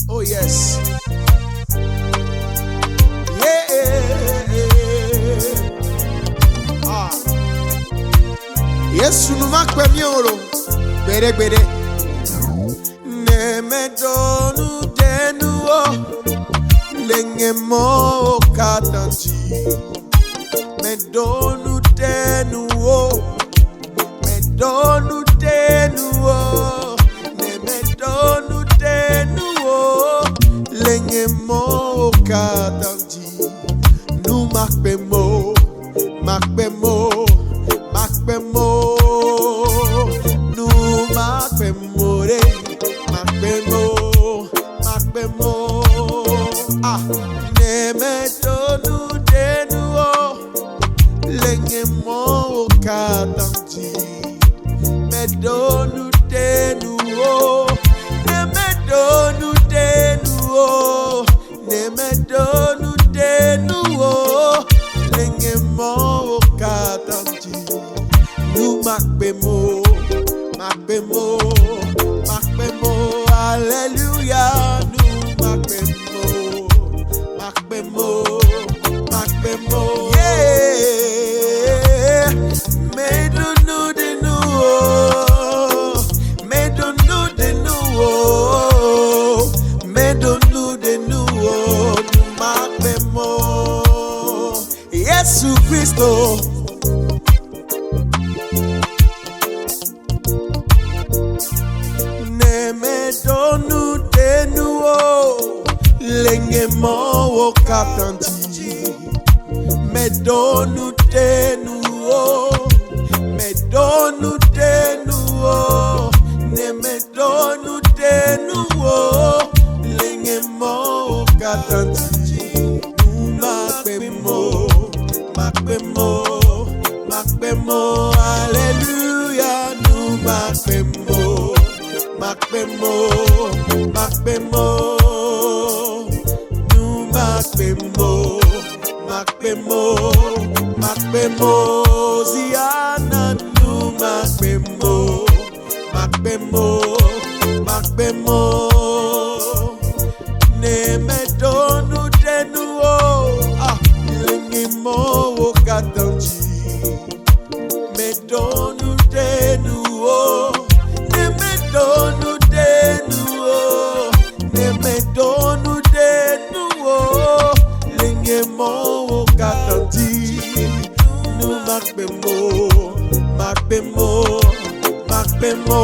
Oh yes. Yeah. Ah. Yes, nous marquons miolo. Bere bere. Ne me donu denuo. Lenge mo katanji. Me donu denuo. Me donu denuo. Ne me donu denuo. Lenge mo katanji. Nu makbemo. Makbemo. Makbemo. Nu makbemo re. Makbemo. Makbemo. Ah. Ne me donu denuo. Lenge mo katanji. Me donu denuo. Ne me donu denuo. Ne me donu denuo. Lenge mo katanji. Nu makbemo. Makbemo. Makbemo. Hallelujah. Nu makbemo. Makbemo. Makbemo. Yeah. Me donu denuo. Me donu denuo. Me donu denuo. Nu makbemo. Yesu Kristo. Ne me donu denuo. Lenge mo katanji. Me donu denuo. Me donu denuo. Ne me donu denuo. Lenge mo katanji. Makbemo. Makbemo. Makbemo. Hallelujah. Nu makbemo. Makbemo. Makbemo. Nu makbemo. Makbemo. Makbemo. Ziana. Nu makbemo. Makbemo. Makbemo. Ne me donu denuo. Ah. Lengi mo katanji. Me donu denuo. Ne me donu denuo. Ne me donu denuo. Lengi mo katanji. Nu makbemo. Makbemo. Makbemo.